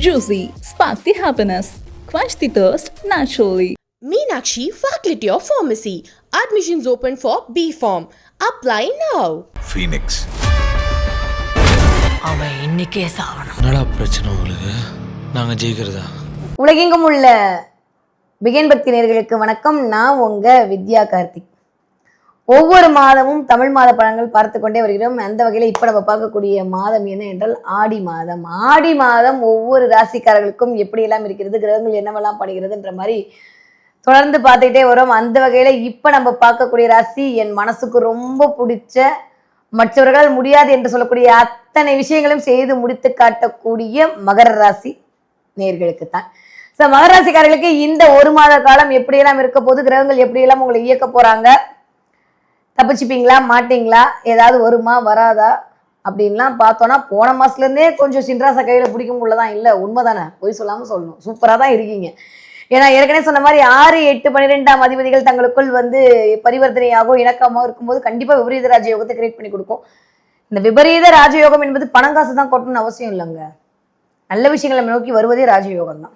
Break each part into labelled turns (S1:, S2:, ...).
S1: Juicy, spark the happiness. Quench the thirst naturally.
S2: Meenakshi Faculty of Pharmacy. Admissions open for B.Pharm. Apply now.
S3: Phoenix.
S4: அவன் இன்னைக்கே சாவணும்.
S5: என்னடா பிரச்சனை உங்களுக்கு? நாங்க ஜெயிக்கிறதா?
S6: உலகெங்கும் உள்ள பிகேன் பக்தி நேயர்களுக்கு வணக்கம். நான் உங்க வித்யா கார்த்திக். ஒவ்வொரு மாதமும் தமிழ் மாத பலன்கள் பார்த்து கொண்டே வருகிறோம். அந்த வகையில் இப்போ நம்ம பார்க்கக்கூடிய மாதம் என்ன என்றால் ஆடி மாதம். ஆடி மாதம் ஒவ்வொரு ராசிக்காரர்களுக்கும் எப்படியெல்லாம் இருக்கிறது, கிரகங்கள் என்னவெல்லாம் பண்ணுகிறதுன்ற மாதிரி தொடர்ந்து பார்த்துக்கிட்டே வரும். அந்த வகையில் இப்போ நம்ம பார்க்கக்கூடிய ராசி என் மனசுக்கு ரொம்ப பிடிச்ச, மற்றவர்களால் முடியாது என்று சொல்லக்கூடிய அத்தனை விஷயங்களும் செய்து முடித்து காட்டக்கூடிய மகர ராசி நேயர்களுக்குத்தான். ஸோ மகர ராசிக்காரர்களுக்கு இந்த ஒரு மாத காலம் எப்படியெல்லாம் இருக்க போது, கிரகங்கள் எப்படியெல்லாம் உங்களை இயக்க போறாங்க, தப்பிச்சுப்பீங்களா மாட்டீங்களா, ஏதாவது வருமா வராதா அப்படின்லாம் பார்த்தோன்னா போன மாசத்துலேருந்தே கொஞ்சம் சின்ராசா கையில் பிடிக்கும் உள்ளதான். இல்லை உண்மைதானே, போய் சொல்லாமல் சொல்லணும், சூப்பராக தான் இருக்கீங்க. ஏன்னா ஏற்கனவே சொன்ன மாதிரி 6, 8, 12ஆம் அதிபதிகள் தங்களுக்குள் பரிவர்த்தனையாகவும் இணக்கமாகவும் இருக்கும்போது கண்டிப்பாக விபரீத ராஜயோகத்தை கிரியேட் பண்ணி கொடுக்கும். இந்த விபரீத ராஜயோகம் என்பது பணங்காசு தான் கொட்டணும்னு அவசியம் இல்லைங்க. நல்ல விஷயங்களை நம்ம நோக்கி வருவதே ராஜயோகம் தான்.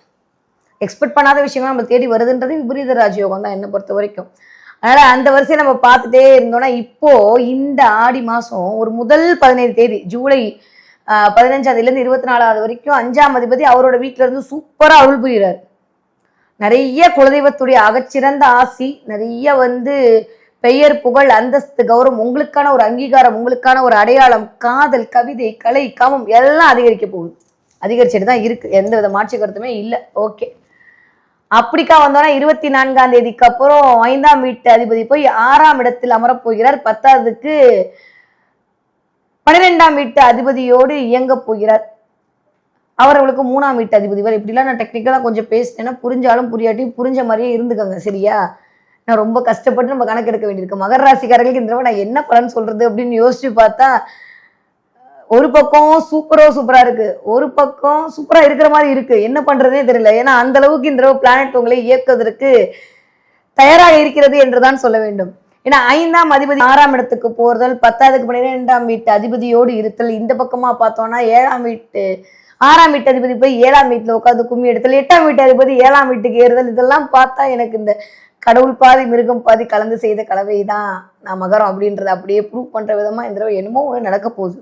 S6: எக்ஸ்பெக்ட் பண்ணாத விஷயங்கள் நம்ம தேடி வருதுன்றது விபரீத ராஜயோகம் தான் என்னை பொறுத்த வரைக்கும். அதனால அந்த வரிசையை நம்ம பார்த்துட்டே இருந்தோம்னா இப்போ இந்த ஆடி மாதம் ஒரு முதல் 17 தேதி ஜூலை 15ஆம் தேதியிலேருந்து 24ஆவது வரைக்கும் 5ஆம் அதிபதி அவரோட வீட்டில இருந்து சூப்பராக அருள் புரிகிறார். நிறைய குலதெய்வத்துடைய அகச்சிறந்த ஆசி, நிறைய பெயர், புகழ், அந்தஸ்து, கௌரவம், உங்களுக்கான ஒரு அங்கீகாரம், உங்களுக்கான ஒரு அடையாளம், காதல், கவிதை, கலை, காமம் எல்லாம் அதிகரிக்க போகுது. அதிகரிச்சுட்டு தான் இருக்கு, எந்த வித மாற்று கருத்துமே இல்லை. ஓகே, அப்படிக்கா வந்தோன்னா 24ஆம் தேதிக்கு அப்புறம் 5ஆம் வீட்டு அதிபதி போய் 6ஆம் இடத்தில் அமரப்போகிறார். 10ஆவதுக்கு 12ஆம் வீட்டு அதிபதியோடு இயங்க போகிறார். அவர்களுக்கு 3ஆம் வீட்டு அதிபதி வரை. இப்படிலாம் நான் டெக்னிக்கலாக கொஞ்சம் பேசினேன்னா புரிஞ்சாலும் புரியாட்டியும் புரிஞ்ச மாதிரியே இருந்துக்கோங்க, சரியா? நான் ரொம்ப கஷ்டப்பட்டு நம்ம கணக்கெடுக்க வேண்டியிருக்கு. மகர ராசிக்காரர்களுக்கு இந்த தடவை நான் என்ன பலன் சொல்றது அப்படின்னு யோசிச்சு பார்த்தா, ஒரு பக்கம் சூப்பரா இருக்கு, ஒரு பக்கம் சூப்பரா இருக்கிற மாதிரி இருக்கு. என்ன பண்றதுனே தெரியல. ஏன்னா அந்த அளவுக்கு இந்த பிளானட் உங்களை இயக்குவதற்கு தயாராக இருக்கிறது என்றுதான் சொல்ல வேண்டும். ஏன்னா 5ஆம் அதிபதி 6ஆம் இடத்துக்கு போறதல், 10ஆவதுக்கு 12ஆம் வீட்டு அதிபதியோடு இருத்தல், இந்த பக்கமா பார்த்தோம்னா 6ஆம் வீட்டு அதிபதி போய் 7ஆம் வீட்டுல உட்காந்து கும்மி எடுத்தல், 8ஆம் வீட்டு அதிபதி 7ஆம் வீட்டுக்கு ஏறுதல், இதெல்லாம் பார்த்தா எனக்கு இந்த கடவுள் பாதி மிருகம் பாதி கலந்து செய்த கலவை தான் நான் மகரம் அப்படின்றத அப்படியே ப்ரூவ் பண்ற விதமா இந்த தடவை என்னமோ ஒன்று நடக்க போகுது.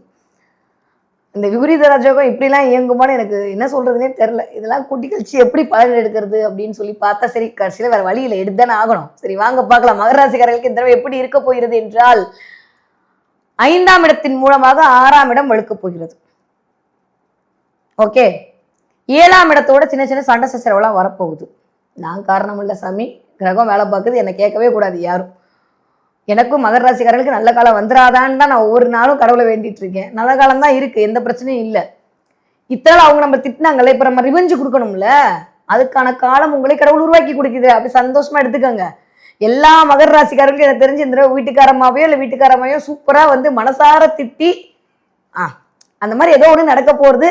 S6: இந்த விபரீத ராஜயோகம் இப்படிலாம் இயங்குமான்னு எனக்கு என்ன சொல்றதுனே தெரில. இதெல்லாம் கூட்டி கழிச்சு எப்படி பலன் எடுக்கிறது அப்படின்னு சொல்லி பார்த்தா சரி, கடைசியில் வேற வழியில் எடுத்தானே ஆகணும். சரி வாங்க பார்க்கலாம் மகர ராசிக்காரர்களுக்கு இந்த தடவை எப்படி இருக்க போகிறது என்றால், 5ஆம் இடத்தின் மூலமாக 6ஆம் இடம் வழுக்க போகிறது. ஓகே, 7ஆம் இடத்தோட சின்ன சின்ன சண்டை சச்சரவெல்லாம் வரப்போகுது. நான் காரணம் இல்லை சாமி, கிரகம் வேலை பார்க்குது, என்னை கேட்கவே கூடாது யாரும். எனக்கும் மகர ராசிக்காரர்களுக்கு நல்ல காலம் வந்துடாதான்னு தான் நான் ஒவ்வொரு நாளும் கடவுளை வேண்டிட்டு இருக்கேன். நல்ல காலம் தான் இருக்கு, எந்த பிரச்சனையும் இல்லை. இத்தனை அவங்க நம்ம திட்டினாங்கல்ல, இப்போ நம்ம ரிவெஞ்சு கொடுக்கணும்ல, அதுக்கான காலம் உங்களை கடவுள் உருவாக்கி கொடுக்குது. அப்படி சந்தோஷமா எடுத்துக்கோங்க. எல்லா மகர ராசிக்காரர்களுக்கும் எனக்கு தெரிஞ்சு இந்த வீட்டுக்காரமாவையோ இல்லை வீட்டுக்காரமாவையோ சூப்பரா மனசார திட்டி அந்த மாதிரி ஏதோ ஒன்று நடக்க போறது.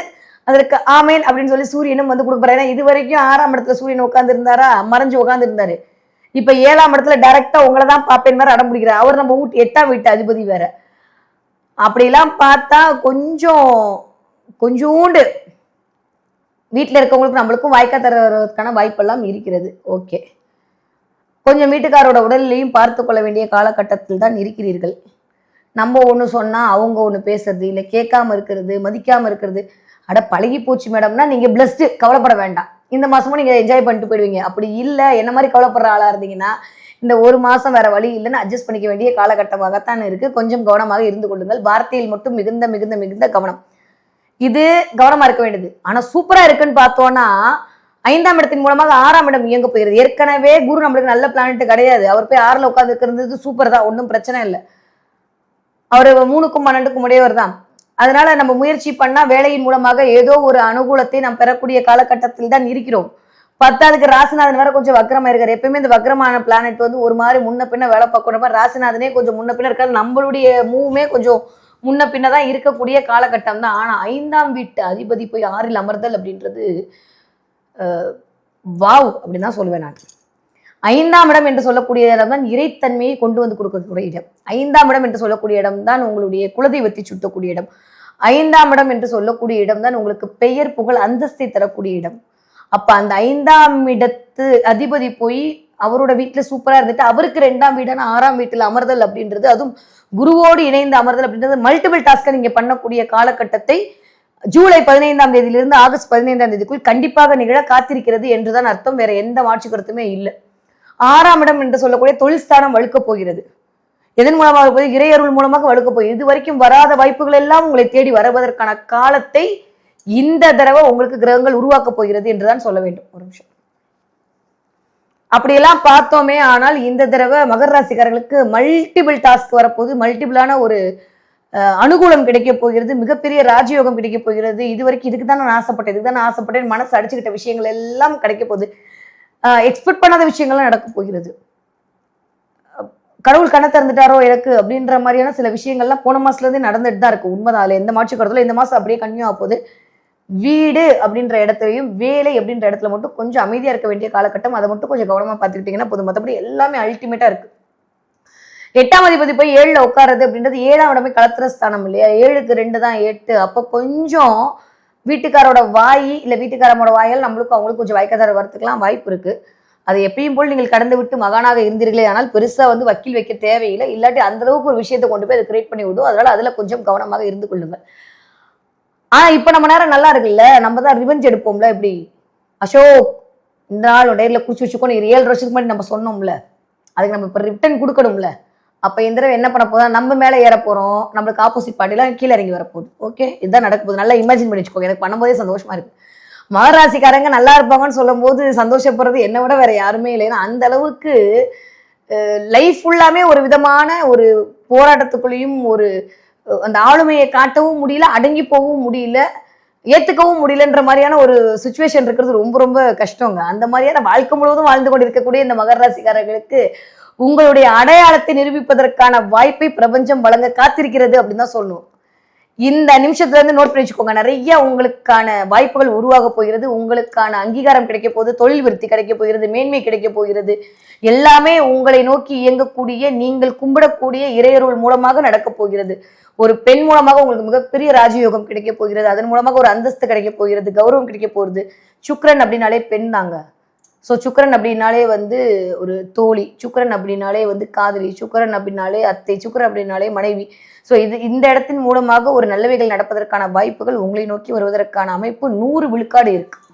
S6: அதற்கு ஆமேன் அப்படின்னு சொல்லி சூரியனும் கொடுக்குறாரு. ஏன்னா இது வரைக்கும் 6ஆம் இடத்துல சூரியன் உட்கார்ந்து இருந்தாரா, மறைஞ்சு உட்கார்ந்து இருந்தாரு. இப்ப 7ஆம் இடத்துல டைரக்டா உங்களை தான் பாப்பேன் மாதிரி அடம் பிடிக்கிறார். அவர் நம்ம 8ஆம் வீட்டு அதிபதி வேற. அப்படிலாம் பார்த்தா கொஞ்சோண்டு வீட்டில் இருக்கவங்களுக்கு நம்மளுக்கும் வாய்க்கா தருவதற்கான வாய்ப்பெல்லாம் இருக்கிறது. ஓகே, கொஞ்சம் வீட்டுக்காரோட உடல்லையும் பார்த்து கொள்ள வேண்டிய காலகட்டத்தில் தான் இருக்கிறீர்கள். நம்ம ஒன்று சொன்னா அவங்க ஒன்று பேசுறது, இல்லை கேட்காம இருக்கிறது, மதிக்காம இருக்கிறது. அட பழகி போச்சு மேடம்னா நீங்க பிளஸ்டு, கவலைப்பட வேண்டாம். இந்த மாசமும் நீங்க என்ஜாய் பண்ணிட்டு போயிடுவீங்க. அப்படி இல்லை என்ன மாதிரி கவலைப்படுற ஆளா இருந்தீங்கன்னா இந்த ஒரு மாசம் வேற வழி இல்லைன்னு அட்ஜஸ்ட் பண்ணிக்க வேண்டிய காலகட்டமாகத்தான் இருக்கு. கொஞ்சம் கவனமாக இருந்து கொள்ளுங்கள். வார்த்தையில் மட்டும் மிகுந்த மிகுந்த மிகுந்த கவனம். இது கவனமா இருக்க வேண்டியது. ஆனா சூப்பரா இருக்குன்னு பார்த்தோம்னா 5ஆம் இடத்தின் மூலமாக 6ஆம் இடம் இயங்க போயிருது. ஏற்கனவே குரு நம்மளுக்கு நல்ல பிளானட் கிடையாது. அவர் போய் 6ல் உட்கார்ந்து இருக்கிறது சூப்பர் தான், ஒன்றும் பிரச்சனை இல்லை. அவர் 3க்கும் 12க்கும் உடையவர் தான். அதனால நம்ம முயற்சி பண்ணா வேலையின் மூலமாக ஏதோ ஒரு அனுகூலத்தை நாம் பெறக்கூடிய காலகட்டத்தில் தான் இருக்கிறோம். 10ஆவதுக்கு ராசிநாதன் வேற கொஞ்சம் வக்ரமா இருக்காரு. எப்பயுமே இந்த வக்ரமான பிளானட் ஒரு மாதிரி முன்ன பின்ன வேலை பார்க்கணும். ராசிநாதனே கொஞ்சம் முன்ன பின்ன இருக்காரு. நம்மளுடைய மூவுமே கொஞ்சம் முன்ன பின்னதான் இருக்கக்கூடிய காலகட்டம் தான். ஆனா 5ஆம் வீட்டு அதிபதி போய் 6ல் அமர்தல் அப்படின்றது வாவ் அப்படின்னு தான் சொல்லுவேன் நான். 5ஆம் இடம் என்று சொல்லக்கூடிய இடம் தான் இறைத்தன்மையை கொண்டு கொடுக்கக்கூடிய இடம். 5ஆம் இடம் என்று சொல்லக்கூடிய இடம் தான் உங்களுடைய குலதெய்வத்தை சுட்டக்கூடிய இடம். 5ஆம் இடம் என்று சொல்லக்கூடிய இடம் தான் உங்களுக்கு பெயர் புகழ் அந்தஸ்தை தரக்கூடிய இடம். அப்ப அந்த 5ஆம் இடத்து அதிபதி போய் அவரோட வீட்டுல சூப்பரா இருந்துட்டு அவருக்கு 2ஆம் வீடான 6ஆம் வீட்டுல அமர்தல் அப்படின்றது, அதுவும் குருவோடு இணைந்து அமர்தல் அப்படின்றது மல்டிபிள் டாஸ்கை நீங்க பண்ணக்கூடிய காலகட்டத்தை ஜூலை 15ஆம் தேதியிலிருந்து ஆகஸ்ட் 15ஆம் தேதிக்குள் கண்டிப்பாக நிகழ காத்திருக்கிறது என்றுதான் அர்த்தம். வேற எந்த மாற்று கருத்துமே இல்லை. 6ஆம் இடம் என்று சொல்லக்கூடிய தொழில் ஸ்தானம் வழுக்க போகிறது. எதன் மூலமாக போய் இறையருள் மூலமாக வழுக்க போய் இது வரைக்கும் வராத வாய்ப்புகள் எல்லாம் உங்களை தேடி வருவதற்கான காலத்தை இந்த தடவை உங்களுக்கு கிரகங்கள் உருவாக்க போகிறது என்றுதான் சொல்ல வேண்டும். ஒரு நிமிஷம். அப்படியெல்லாம் பார்த்தோமே ஆனால் இந்த தடவை மகர ராசிக்காரர்களுக்கு மல்டிபிள் டாஸ்க் வரப்போகுது. மல்டிபிளான ஒரு அனுகூலம் கிடைக்க போகிறது. மிகப்பெரிய ராஜயோகம் கிடைக்க போகிறது. இது வரைக்கும் இதுக்கு தான் நான் ஆசைப்பட்டேன் மனசு அடிச்சுக்கிட்ட விஷயங்கள் எல்லாம் கிடைக்க போகுது. எக்ஸ்பெக்ட் பண்ணாத விஷயங்கள்லாம் நடக்க போகிறது. கடவுள் கண்ணை திறந்துட்டாரோ எனக்கு அப்படின்ற மாதிரியான சில விஷயங்கள்லாம் போன மாசத்துல இருந்தே நடந்துட்டு தான் இருக்கு. உண்மைதான், அதுல எந்த மாற்று கருத்துல இந்த மாசம் அப்படியே கன்டினியூ ஆக போகுது. வீடு அப்படின்ற இடத்துலையும் வேலை அப்படின்ற இடத்துல மட்டும் கொஞ்சம் அமைதியா இருக்க வேண்டிய காலகட்டம். அதை மட்டும் கொஞ்சம் கவனமா பார்த்துக்கிட்டீங்கன்னா போதும். மற்றபடி எல்லாமே அல்டிமேட்டா இருக்கு. 8ஆம் அதிபதி போய் 7ல உட்காருறது அப்படின்றது 7ஆம் இடமே கலத்திர ஸ்தானம் இல்லையா? 7க்கு 2 தான் 8. அப்போ கொஞ்சம் வீட்டுக்காரோட வாய் இல்ல வீட்டுக்காரமோட வாயால் நம்மளுக்கும் அவங்களுக்கு கொஞ்சம் வாய்க்காதார வரத்துக்கெல்லாம் வாய்ப்பு இருக்கு. அதை எப்பயும் போல் நீங்கள் கடந்து விட்டு மகானாக இருந்தீர்களே ஆனால் பெருசா வக்கீல் வைக்க தேவையில்லை. இல்லாட்டி அந்த அளவுக்கு ஒரு விஷயத்தை கொண்டு போய் அதை கிரியேட் பண்ணி விடும். அதனால அதுல கொஞ்சம் கவனமாக இருந்து கொள்ளுங்கள். ஆனா இப்ப நம்ம நேரம் நல்லா இருக்குல்ல, நம்ம தான் ரிவெஞ்ச் எடுப்போம்ல. இப்படி அசோக் இந்த நாள் நேரில் குச்சி வச்சுக்கோன்னு 7 வருஷத்துக்கு முன்னாடி நம்ம சொன்னோம்ல, அதுக்கு நம்ம இப்ப ரிட்டர்ன் கொடுக்கணும்ல. அப்ப இந்த தடவை என்ன பண்ண போதா, நம்ம மேல ஏற போறோம், நம்மளுக்கு ஆப்போசிட் பார்ட்டிலாம் கீழே இறங்கி வரப்போகுது. ஓகே, இதுதான் நடக்க போகுது. நல்லா இமேஜின் பண்ணி வச்சுக்கோங்க. எனக்கு பண்ணும்போதே சந்தோஷமா இருக்கு. மகராசிக்காரங்க நல்லா இருப்பாங்கன்னு சொல்லும் போது சந்தோஷப்படுறது என்னை விட வேற யாருமே இல்லை. ஏன்னா அந்த அளவுக்கு லைஃப் ஃபுல்லாமே ஒரு விதமான ஒரு போராட்டத்துக்குள்ளேயும் ஒரு அந்த ஆளுமையை காட்டவும் முடியல, அடங்கி போகவும் முடியல, ஏத்துக்கவும் முடியலன்ற மாதிரியான ஒரு சுச்சுவேஷன் இருக்கிறது ரொம்ப ரொம்ப கஷ்டங்க. அந்த மாதிரியான வாழ்க்கை முழுவதும் வாழ்ந்து கொண்டு இருக்கக்கூடிய இந்த மகர ராசிக்காரர்களுக்கு உங்களுடைய அடையாளத்தை நிரூபிப்பதற்கான வாய்ப்பை பிரபஞ்சம் வழங்க காத்திருக்கிறது அப்படின்னு தான் சொல்லணும். இந்த நிமிஷத்துல இருந்து நோட் பண்ணி வச்சுக்கோங்க. நிறைய உங்களுக்கான வாய்ப்புகள் உருவாக போகிறது. உங்களுக்கான அங்கீகாரம் கிடைக்க போகுது, தொழில் விருத்தி கிடைக்க போகிறது, மேன்மை கிடைக்க போகிறது. எல்லாமே உங்களை நோக்கி இயங்கக்கூடிய நீங்கள் கும்பிடக்கூடிய இறையருள் மூலமாக நடக்க போகிறது. ஒரு பெண் மூலமாக உங்களுக்கு மிகப்பெரிய ராஜயோகம் கிடைக்க போகிறது. அதன் மூலமாக ஒரு அந்தஸ்து கிடைக்க போகிறது, கௌரவம் கிடைக்க போகிறது. சுக்கிரன் அப்படின்னாலே பெண் தாங்க. ஸோ சுக்கிரன் அப்படின்னாலே ஒரு தோழி, சுக்கிரன் அப்படின்னாலே காதலி, சுக்கிரன் அப்படின்னாலே அத்தை, சுக்கிரன் அப்படின்னாலே மனைவி. ஸோ இந்த இடத்தின் மூலமாக ஒரு நல்லவைகள் நடப்பதற்கான வாய்ப்புகள் உங்களை நோக்கி வருவதற்கான அமைப்பு 100 விழுக்காடு இருக்கு.